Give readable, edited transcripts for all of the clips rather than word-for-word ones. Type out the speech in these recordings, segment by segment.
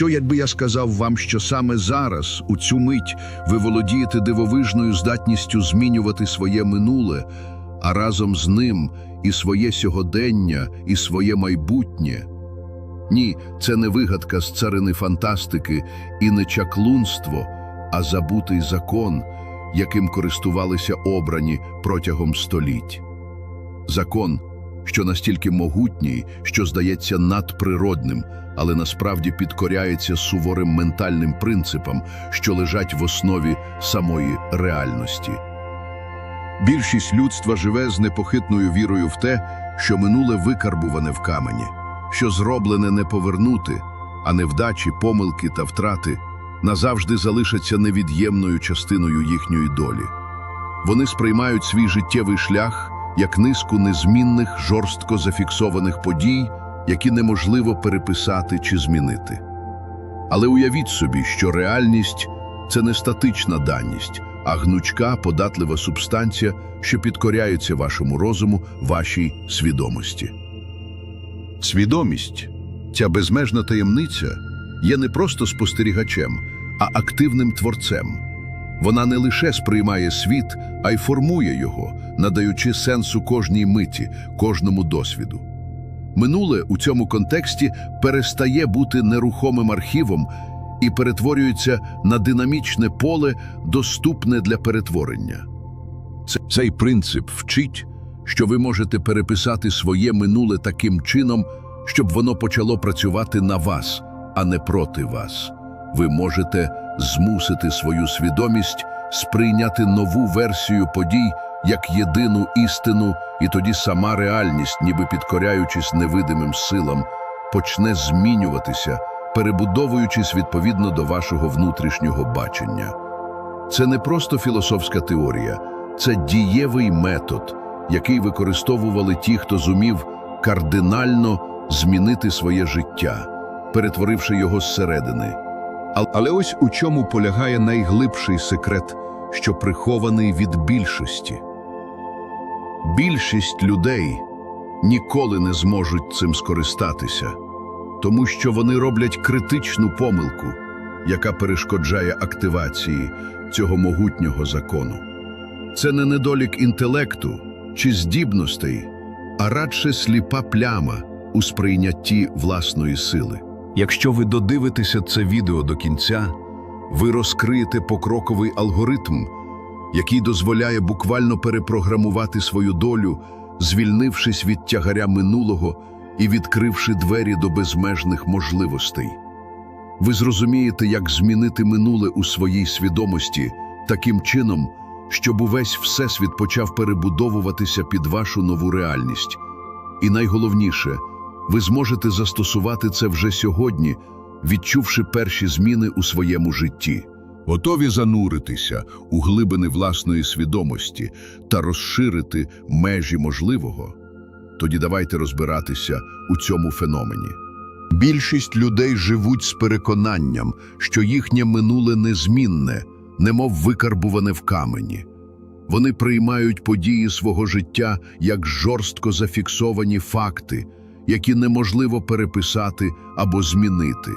якби я сказав вам, що саме зараз, у цю мить, ви володієте дивовижною здатністю змінювати своє минуле, а разом з ним і своє сьогодення, і своє майбутнє? Ні, це не вигадка з царини фантастики і не чаклунство, а забутий закон, яким користувалися обрані протягом століть. Закон, що настільки могутній, що здається надприродним, але насправді підкоряється суворим ментальним принципам, що лежать в основі самої реальності. Більшість людства живе з непохитною вірою в те, що минуле викарбуване в камені, що зроблене не повернути, а невдачі, помилки та втрати назавжди залишаться невід'ємною частиною їхньої долі. Вони сприймають свій життєвий шлях як низку незмінних, жорстко зафіксованих подій, які неможливо переписати чи змінити. Але уявіть собі, що реальність – це не статична даність, а гнучка, податлива субстанція, що підкоряється вашому розуму, вашій свідомості. Свідомість, ця безмежна таємниця, є не просто спостерігачем, а активним творцем. Вона не лише сприймає світ, а й формує його, надаючи сенсу кожній миті, кожному досвіду. Минуле у цьому контексті перестає бути нерухомим архівом і перетворюється на динамічне поле, доступне для перетворення. Цей принцип вчить, що ви можете переписати своє минуле таким чином, щоб воно почало працювати на вас, а не проти вас. Ви можете змусити свою свідомість сприйняти нову версію подій як єдину істину, і тоді сама реальність, ніби підкоряючись невидимим силам, почне змінюватися, перебудовуючись відповідно до вашого внутрішнього бачення. Це не просто філософська теорія, це дієвий метод, який використовували ті, хто зумів кардинально змінити своє життя, перетворивши його зсередини. Але ось у чому полягає найглибший секрет, що прихований від більшості. Більшість людей ніколи не зможуть цим скористатися, тому що вони роблять критичну помилку, яка перешкоджає активації цього могутнього закону. Це не недолік інтелекту чи здібностей, а радше сліпа пляма у сприйнятті власної сили. Якщо ви додивитеся це відео до кінця, ви розкриєте покроковий алгоритм, який дозволяє буквально перепрограмувати свою долю, звільнившись від тягаря минулого і відкривши двері до безмежних можливостей. Ви зрозумієте, як змінити минуле у своїй свідомості таким чином, щоб увесь всесвіт почав перебудовуватися під вашу нову реальність. І найголовніше – ви зможете застосувати це вже сьогодні, відчувши перші зміни у своєму житті. Готові зануритися у глибини власної свідомості та розширити межі можливого? Тоді давайте розбиратися у цьому феномені. Більшість людей живуть з переконанням, що їхнє минуле незмінне, немов викарбуване в камені. Вони приймають події свого життя як жорстко зафіксовані факти, які неможливо переписати або змінити.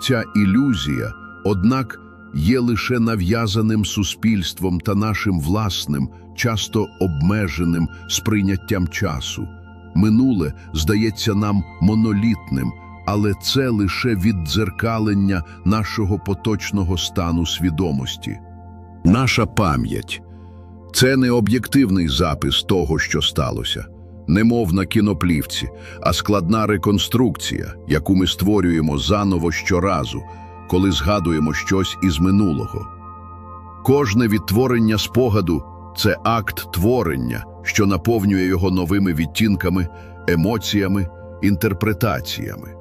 Ця ілюзія, однак, є лише нав'язаним суспільством та нашим власним, часто обмеженим сприйняттям часу. Минуле здається нам монолітним, але це лише віддзеркалення нашого поточного стану свідомості. Наша пам'ять – це не об'єктивний запис того, що сталося, немов на кіноплівці, а складна реконструкція, яку ми створюємо заново щоразу, коли згадуємо щось із минулого. Кожне відтворення спогаду – це акт творення, що наповнює його новими відтінками, емоціями, інтерпретаціями.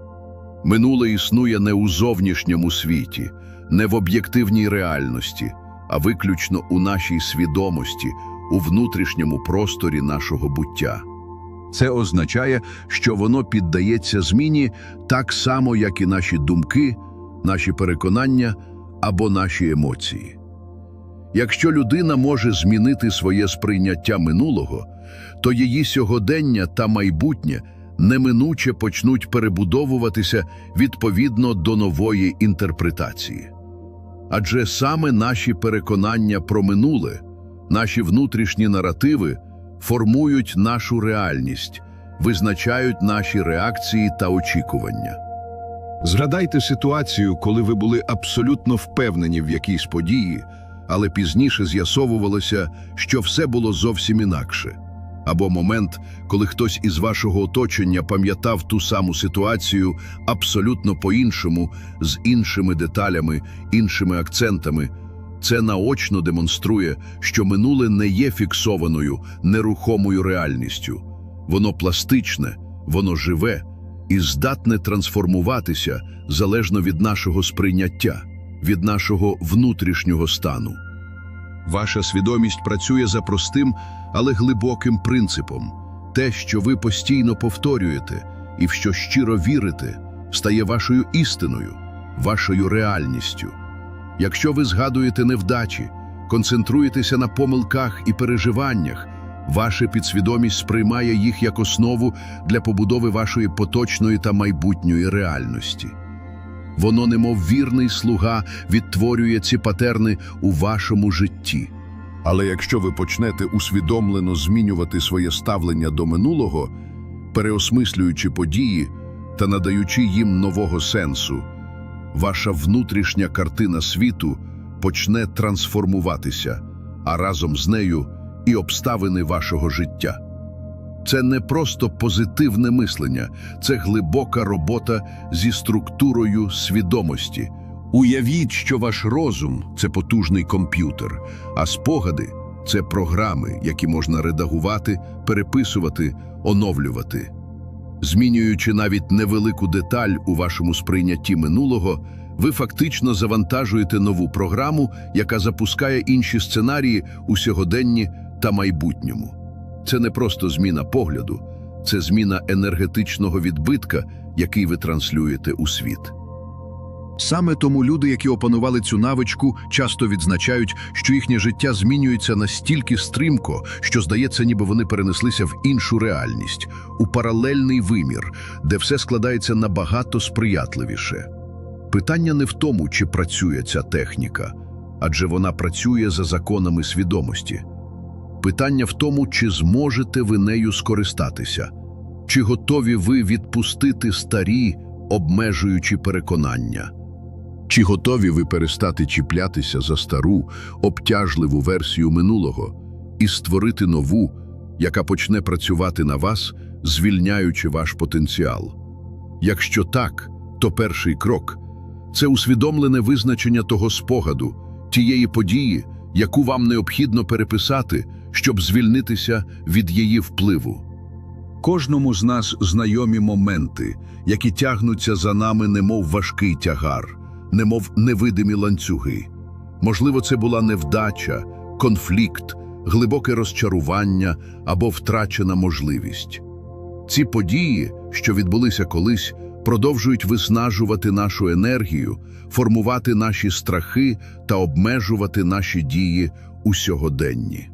Минуле існує не у зовнішньому світі, не в об'єктивній реальності, а виключно у нашій свідомості, у внутрішньому просторі нашого буття. Це означає, що воно піддається зміні так само, як і наші думки, наші переконання або наші емоції. Якщо людина може змінити своє сприйняття минулого, то її сьогодення та майбутнє неминуче почнуть перебудовуватися відповідно до нової інтерпретації. Адже саме наші переконання про минуле, наші внутрішні наративи формують нашу реальність, визначають наші реакції та очікування. Згадайте ситуацію, коли ви були абсолютно впевнені в якійсь події, але пізніше з'ясовувалося, що все було зовсім інакше. Або момент, коли хтось із вашого оточення пам'ятав ту саму ситуацію абсолютно по-іншому, з іншими деталями, іншими акцентами. Це наочно демонструє, що минуле не є фіксованою, нерухомою реальністю. Воно пластичне, воно живе і здатне трансформуватися залежно від нашого сприйняття, від нашого внутрішнього стану. Ваша свідомість працює за простим, але глибоким принципом. Те, що ви постійно повторюєте і в що щиро вірите, стає вашою істиною, вашою реальністю. Якщо ви згадуєте невдачі, концентруєтеся на помилках і переживаннях, ваша підсвідомість сприймає їх як основу для побудови вашої поточної та майбутньої реальності. Воно, немов вірний слуга, відтворює ці патерни у вашому житті. Але якщо ви почнете усвідомлено змінювати своє ставлення до минулого, переосмислюючи події та надаючи їм нового сенсу, ваша внутрішня картина світу почне трансформуватися, а разом з нею і обставини вашого життя. Це не просто позитивне мислення, це глибока робота зі структурою свідомості. Уявіть, що ваш розум – це потужний комп'ютер, а спогади – це програми, які можна редагувати, переписувати, оновлювати. Змінюючи навіть невелику деталь у вашому сприйнятті минулого, ви фактично завантажуєте нову програму, яка запускає інші сценарії у сьогоденні та майбутньому. Це не просто зміна погляду, це зміна енергетичного відбитка, який ви транслюєте у світ. Саме тому люди, які опанували цю навичку, часто відзначають, що їхнє життя змінюється настільки стрімко, що здається, ніби вони перенеслися в іншу реальність, у паралельний вимір, де все складається набагато сприятливіше. Питання не в тому, чи працює ця техніка, адже вона працює за законами свідомості. Питання в тому, чи зможете ви нею скористатися, чи готові ви відпустити старі, обмежуючі переконання. Чи готові ви перестати чіплятися за стару, обтяжливу версію минулого і створити нову, яка почне працювати на вас, звільняючи ваш потенціал? Якщо так, то перший крок – це усвідомлене визначення того спогаду, тієї події, яку вам необхідно переписати, щоб звільнитися від її впливу. Кожному з нас знайомі моменти, які тягнуться за нами немов важкий тягар, немов невидимі ланцюги. Можливо, це була невдача, конфлікт, глибоке розчарування або втрачена можливість. Ці події, що відбулися колись, продовжують виснажувати нашу енергію, формувати наші страхи та обмежувати наші дії у сьогоденні.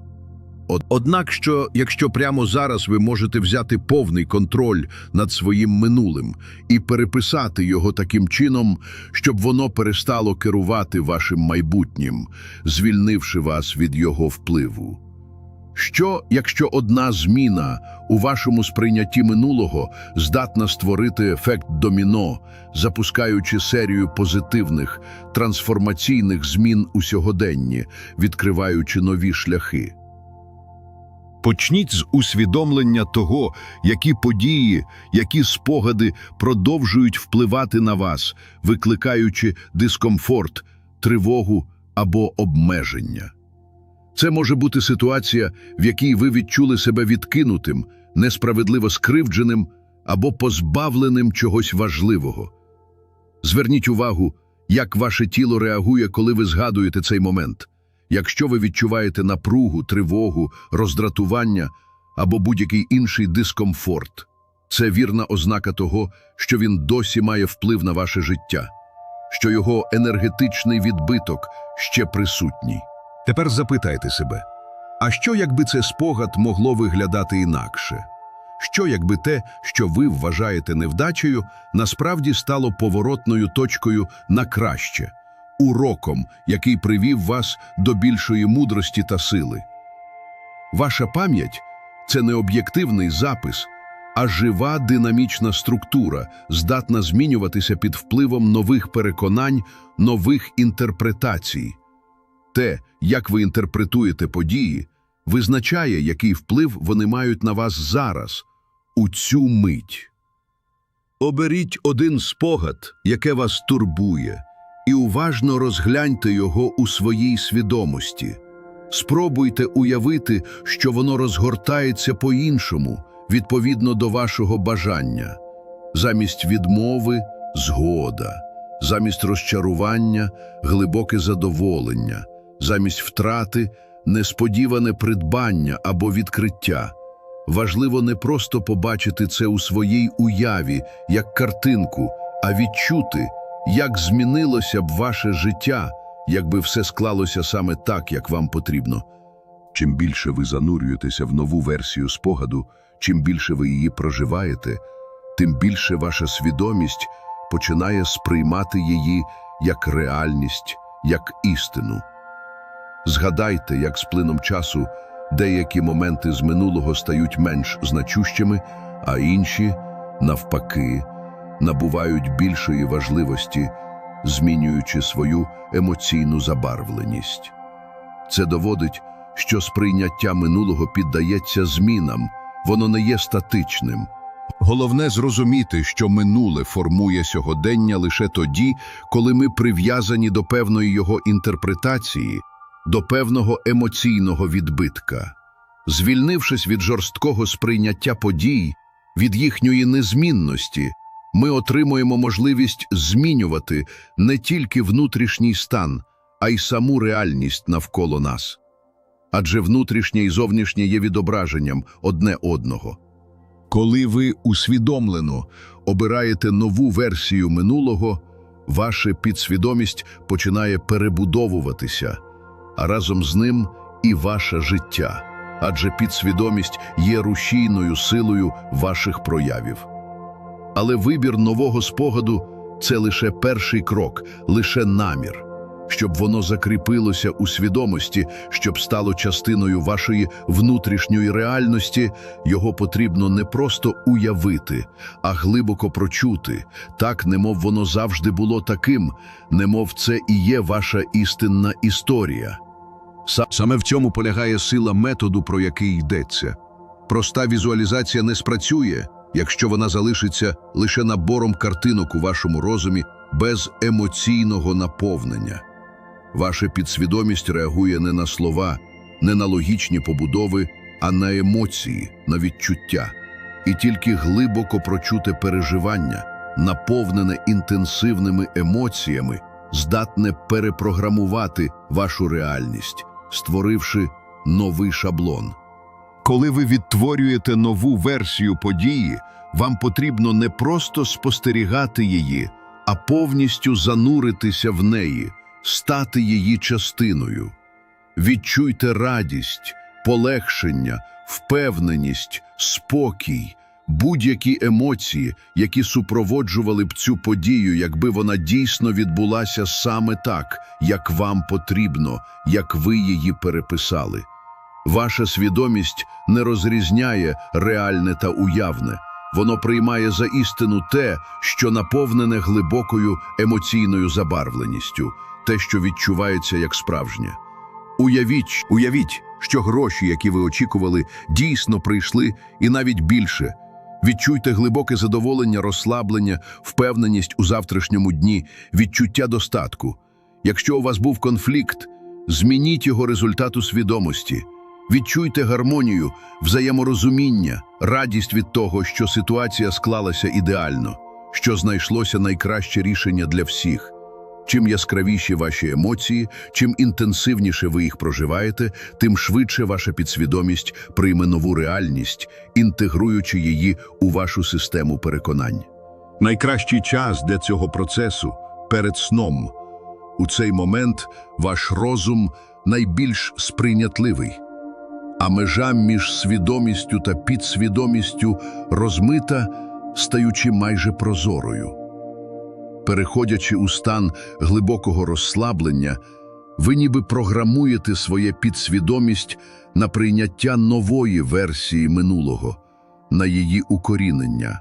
Однак, якщо прямо зараз ви можете взяти повний контроль над своїм минулим і переписати його таким чином, щоб воно перестало керувати вашим майбутнім, звільнивши вас від його впливу. Якщо одна зміна у вашому сприйнятті минулого здатна створити ефект доміно, запускаючи серію позитивних, трансформаційних змін у сьогоденні, відкриваючи нові шляхи? Почніть з усвідомлення того, які події, які спогади продовжують впливати на вас, викликаючи дискомфорт, тривогу або обмеження. Це може бути ситуація, в якій ви відчули себе відкинутим, несправедливо скривдженим або позбавленим чогось важливого. Зверніть увагу, як ваше тіло реагує, коли ви згадуєте цей момент. Якщо ви відчуваєте напругу, тривогу, роздратування або будь-який інший дискомфорт, це вірна ознака того, що він досі має вплив на ваше життя, що його енергетичний відбиток ще присутній. Тепер запитайте себе, а що якби цей спогад могло виглядати інакше? Що якби те, що ви вважаєте невдачею, насправді стало поворотною точкою на краще, уроком, який привів вас до більшої мудрості та сили. Ваша пам'ять – це не об'єктивний запис, а жива динамічна структура, здатна змінюватися під впливом нових переконань, нових інтерпретацій. Те, як ви інтерпретуєте події, визначає, який вплив вони мають на вас зараз, у цю мить. Оберіть один спогад, яке вас турбує, і уважно розгляньте його у своїй свідомості. Спробуйте уявити, що воно розгортається по-іншому, відповідно до вашого бажання. Замість відмови – згода, замість розчарування – глибоке задоволення, замість втрати – несподіване придбання або відкриття. Важливо не просто побачити це у своїй уяві, як картинку, а відчути, як змінилося б ваше життя, якби все склалося саме так, як вам потрібно. Чим більше ви занурюєтеся в нову версію спогаду, чим більше ви її проживаєте, тим більше ваша свідомість починає сприймати її як реальність, як істину. Згадайте, як з плином часу деякі моменти з минулого стають менш значущими, а інші, навпаки, набувають більшої важливості, змінюючи свою емоційну забарвленість. Це доводить, що сприйняття минулого піддається змінам, воно не є статичним. Головне зрозуміти, що минуле формує сьогодення лише тоді, коли ми прив'язані до певної його інтерпретації, до певного емоційного відбитка. Звільнившись від жорсткого сприйняття подій, від їхньої незмінності, ми отримуємо можливість змінювати не тільки внутрішній стан, а й саму реальність навколо нас. Адже внутрішнє і зовнішнє є відображенням одне одного. Коли ви усвідомлено обираєте нову версію минулого, ваша підсвідомість починає перебудовуватися, а разом з ним і ваше життя, адже підсвідомість є рушійною силою ваших проявів. Але вибір нового спогаду – це лише перший крок, лише намір. Щоб воно закріпилося у свідомості, щоб стало частиною вашої внутрішньої реальності, його потрібно не просто уявити, а глибоко прочути, так, немов воно завжди було таким, немов це і є ваша істинна історія. Саме в цьому полягає сила методу, про який йдеться. Проста візуалізація не спрацює, якщо вона залишиться лише набором картинок у вашому розумі без емоційного наповнення. Ваша підсвідомість реагує не на слова, не на логічні побудови, а на емоції, на відчуття. І тільки глибоко прочуте переживання, наповнене інтенсивними емоціями, здатне перепрограмувати вашу реальність, створивши новий шаблон. Коли ви відтворюєте нову версію події, вам потрібно не просто спостерігати її, а повністю зануритися в неї, стати її частиною. Відчуйте радість, полегшення, впевненість, спокій, будь-які емоції, які супроводжували б цю подію, якби вона дійсно відбулася саме так, як вам потрібно, як ви її переписали. Ваша свідомість не розрізняє реальне та уявне. Воно приймає за істину те, що наповнене глибокою емоційною забарвленістю, те, що відчувається як справжнє. Уявіть, що гроші, які ви очікували, дійсно прийшли і навіть більше. Відчуйте глибоке задоволення, розслаблення, впевненість у завтрашньому дні, відчуття достатку. Якщо у вас був конфлікт, змініть його результат у свідомості. Відчуйте гармонію, взаєморозуміння, радість від того, що ситуація склалася ідеально, що знайшлося найкраще рішення для всіх. Чим яскравіші ваші емоції, чим інтенсивніше ви їх проживаєте, тим швидше ваша підсвідомість прийме нову реальність, інтегруючи її у вашу систему переконань. Найкращий час для цього процесу – перед сном. У цей момент ваш розум найбільш сприйнятливий. а межа між свідомістю та підсвідомістю розмита, стаючи майже прозорою. Переходячи у стан глибокого розслаблення, ви ніби програмуєте своє підсвідомість на прийняття нової версії минулого, на її укорінення.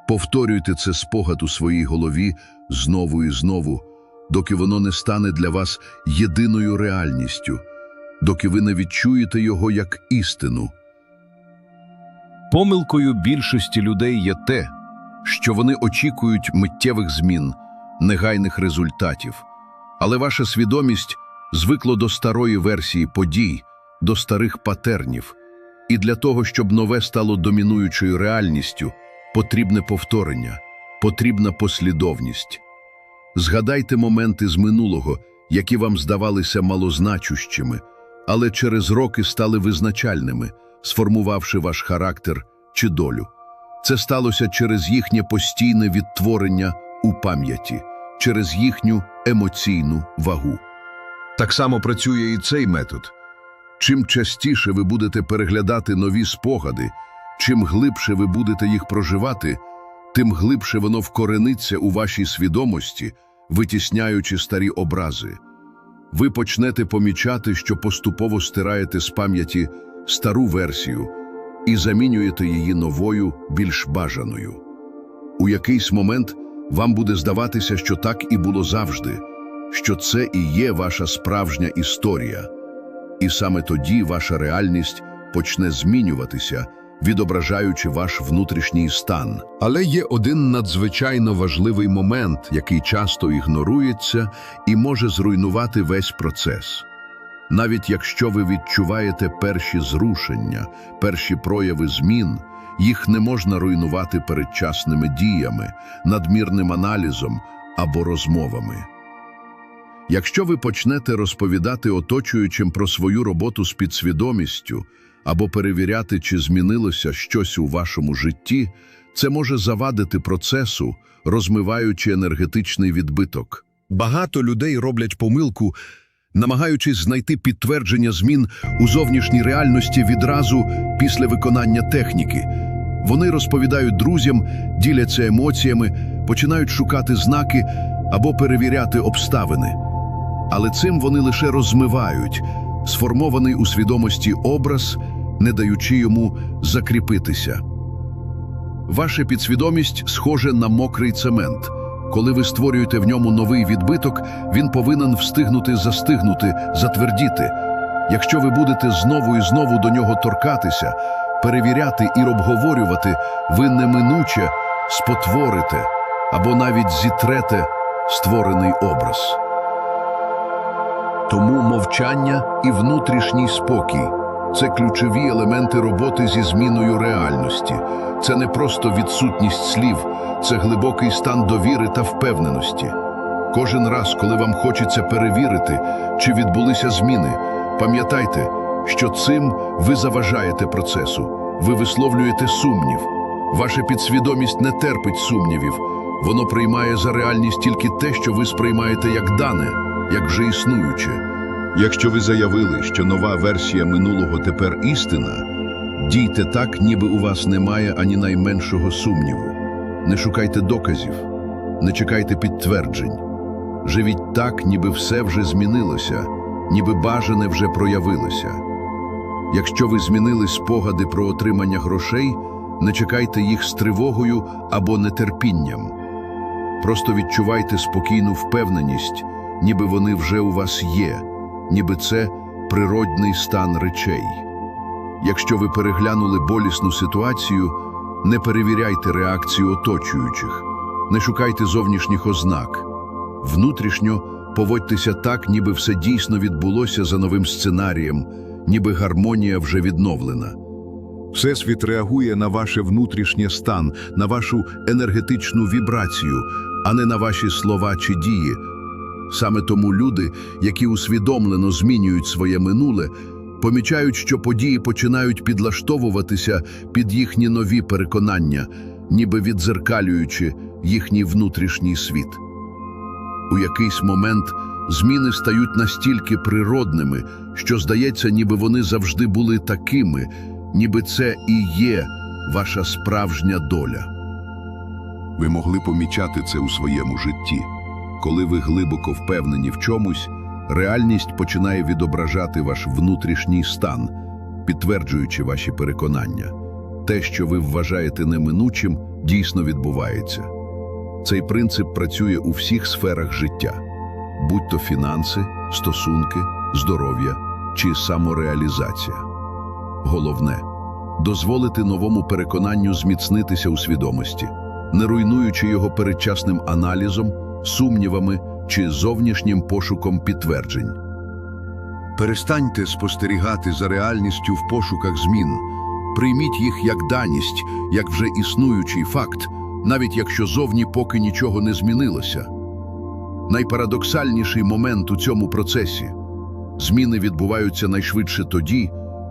Повторюйте це спогад у своїй голові знову і знову, доки воно не стане для вас єдиною реальністю, доки ви не відчуєте його як істину. Помилкою більшості людей є те, що вони очікують миттєвих змін, негайних результатів. Але ваша свідомість звикла до старої версії подій, до старих патернів. І для того, щоб нове стало домінуючою реальністю, потрібне повторення, потрібна послідовність. Згадайте моменти з минулого, які вам здавалися малозначущими, але через роки стали визначальними, сформувавши ваш характер чи долю. Це сталося через їхнє постійне відтворення у пам'яті, через їхню емоційну вагу. Так само працює і цей метод. Чим частіше ви будете переглядати нові спогади, чим глибше ви будете їх проживати, тим глибше воно вкорениться у вашій свідомості, витісняючи старі образи. Ви почнете помічати, що поступово стираєте з пам'яті стару версію і замінюєте її новою, більш бажаною. У якийсь момент вам буде здаватися, що так і було завжди, що це і є ваша справжня історія. І саме тоді ваша реальність почне змінюватися, відображаючи ваш внутрішній стан. Але є один надзвичайно важливий момент, який часто ігнорується і може зруйнувати весь процес. Навіть якщо ви відчуваєте перші зрушення, перші прояви змін, їх не можна руйнувати передчасними діями, надмірним аналізом або розмовами. Якщо ви почнете розповідати оточуючим про свою роботу з підсвідомістю або перевіряти, чи змінилося щось у вашому житті, це може завадити процесу, розмиваючи енергетичний відбиток. Багато людей роблять помилку, намагаючись знайти підтвердження змін у зовнішній реальності відразу після виконання техніки. Вони розповідають друзям, діляться емоціями, починають шукати знаки або перевіряти обставини. Але цим вони лише розмивають сформований у свідомості образ, не даючи йому закріпитися. Ваша підсвідомість схожа на мокрий цемент. Коли ви створюєте в ньому новий відбиток, він повинен встигнути застигнути, затвердіти. Якщо ви будете знову і знову до нього торкатися, перевіряти і обговорювати, ви неминуче спотворите або навіть зітрете створений образ. Тому мовчання і внутрішній спокій – це ключові елементи роботи зі зміною реальності. Це не просто відсутність слів, це глибокий стан довіри та впевненості. Кожен раз, коли вам хочеться перевірити, чи відбулися зміни, пам'ятайте, що цим ви заважаєте процесу, ви висловлюєте сумнів. Ваша підсвідомість не терпить сумнівів, воно приймає за реальність тільки те, що ви сприймаєте як дане, як вже існуюче. Якщо ви заявили, що нова версія минулого тепер істина, дійте так, ніби у вас немає ані найменшого сумніву. Не шукайте доказів, не чекайте підтверджень. Живіть так, ніби все вже змінилося, ніби бажане вже проявилося. Якщо ви змінили спогади про отримання грошей, не чекайте їх з тривогою або нетерпінням. Просто відчувайте спокійну впевненість, ніби вони вже у вас є, ніби це природний стан речей. Якщо ви переглянули болісну ситуацію, не перевіряйте реакцію оточуючих, не шукайте зовнішніх ознак. Внутрішньо поводьтеся так, ніби все дійсно відбулося за новим сценарієм, ніби гармонія вже відновлена. Всесвіт реагує на ваше внутрішнє стан, на вашу енергетичну вібрацію, а не на ваші слова чи дії. Саме тому люди, які усвідомлено змінюють своє минуле, помічають, що події починають підлаштовуватися під їхні нові переконання, ніби віддзеркалюючи їхній внутрішній світ. У якийсь момент зміни стають настільки природними, що здається, ніби вони завжди були такими, ніби це і є ваша справжня доля. Ви могли помічати це у своєму житті. Коли ви глибоко впевнені в чомусь, реальність починає відображати ваш внутрішній стан, підтверджуючи ваші переконання. Те, що ви вважаєте неминучим, дійсно відбувається. Цей принцип працює у всіх сферах життя, будь-то фінанси, стосунки, здоров'я чи самореалізація. Головне – дозволити новому переконанню зміцнитися у свідомості, не руйнуючи його передчасним аналізом, сумнівами чи зовнішнім пошуком підтверджень. Перестаньте спостерігати за реальністю в пошуках змін. Прийміть їх як даність, як вже існуючий факт, навіть якщо зовні поки нічого не змінилося. Найпарадоксальніший момент у цьому процесі – зміни відбуваються найшвидше тоді,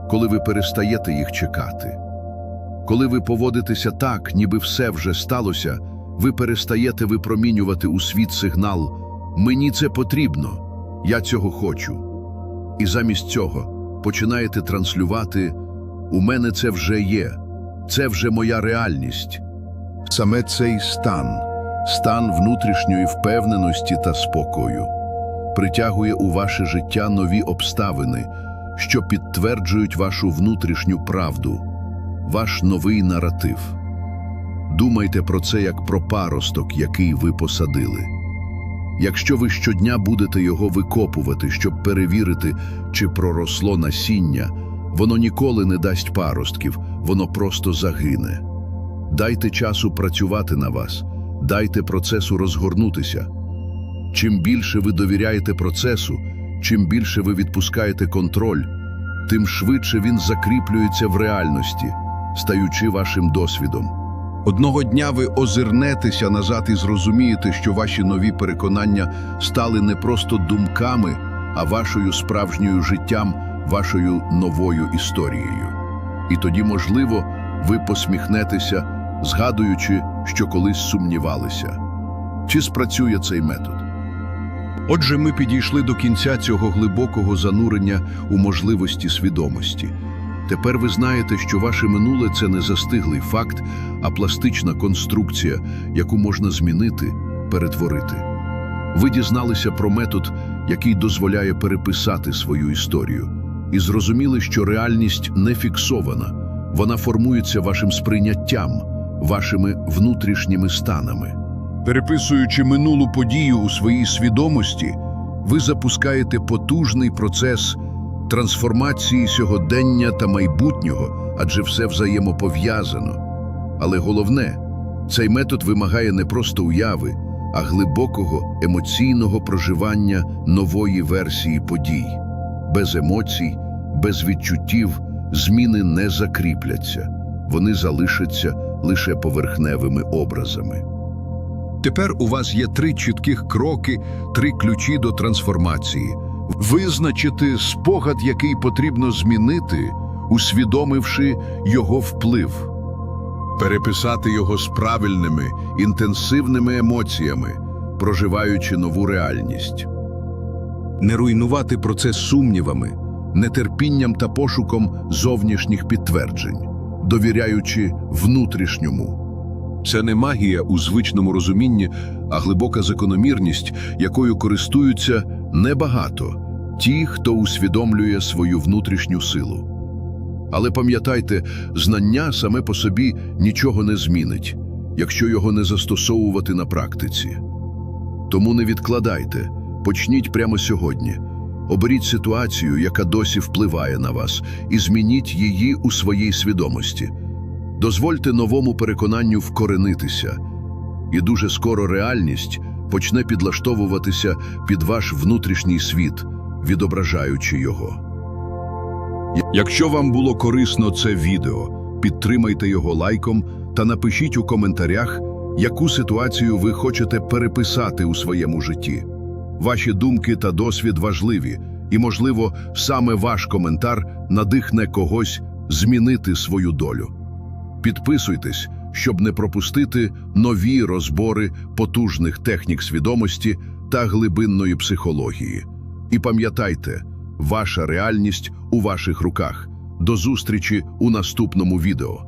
коли ви перестаєте їх чекати. Коли ви поводитеся так, ніби все вже сталося, ви перестаєте випромінювати у світ сигнал «Мені це потрібно, я цього хочу». І замість цього починаєте транслювати «У мене це вже є, це вже моя реальність». Саме цей стан внутрішньої впевненості та спокою, притягує у ваше життя нові обставини, що підтверджують вашу внутрішню правду, ваш новий наратив. Думайте про це як про паросток, який ви посадили. Якщо ви щодня будете його викопувати, щоб перевірити, чи проросло насіння, воно ніколи не дасть паростків, воно просто загине. Дайте часу працювати на вас, дайте процесу розгорнутися. Чим більше ви довіряєте процесу, чим більше ви відпускаєте контроль, тим швидше він закріплюється в реальності, стаючи вашим досвідом. Одного дня ви озирнетеся назад і зрозумієте, що ваші нові переконання стали не просто думками, а вашою справжньою життям, вашою новою історією. І тоді, можливо, ви посміхнетеся, згадуючи, що колись сумнівалися. Чи спрацює цей метод? Отже, ми підійшли до кінця цього глибокого занурення у можливості свідомості. Тепер ви знаєте, що ваше минуле – це не застиглий факт, а пластична конструкція, яку можна змінити, перетворити. Ви дізналися про метод, який дозволяє переписати свою історію, і зрозуміли, що реальність не фіксована, вона формується вашим сприйняттям, вашими внутрішніми станами. Переписуючи минулу подію у своїй свідомості, ви запускаєте потужний процес трансформації сьогодення та майбутнього, адже все взаємопов'язано. Але головне, цей метод вимагає не просто уяви, а глибокого емоційного проживання нової версії подій. Без емоцій, без відчуттів зміни не закріпляться, вони залишаться лише поверхневими образами. Тепер у вас є 3 чітких кроки, 3 ключі до трансформації. Визначити спогад, який потрібно змінити, усвідомивши його вплив. Переписати його з правильними, інтенсивними емоціями, проживаючи нову реальність. Не руйнувати процес сумнівами, нетерпінням та пошуком зовнішніх підтверджень, довіряючи внутрішньому. Це не магія у звичному розумінні, а глибока закономірність, якою користуються небагато ті, хто усвідомлює свою внутрішню силу. Але пам'ятайте, знання саме по собі нічого не змінить, якщо його не застосовувати на практиці. Тому не відкладайте, почніть прямо сьогодні. Оберіть ситуацію, яка досі впливає на вас, і змініть її у своїй свідомості. Дозвольте новому переконанню вкоренитися, і дуже скоро реальність почне підлаштовуватися під ваш внутрішній світ, відображаючи його. Якщо вам було корисно це відео, підтримайте його лайком та напишіть у коментарях, яку ситуацію ви хочете переписати у своєму житті. Ваші думки та досвід важливі, і, можливо, саме ваш коментар надихне когось змінити свою долю. Підписуйтесь, щоб не пропустити нові розбори потужних технік свідомості та глибинної психології. І пам'ятайте, ваша реальність у ваших руках. До зустрічі у наступному відео.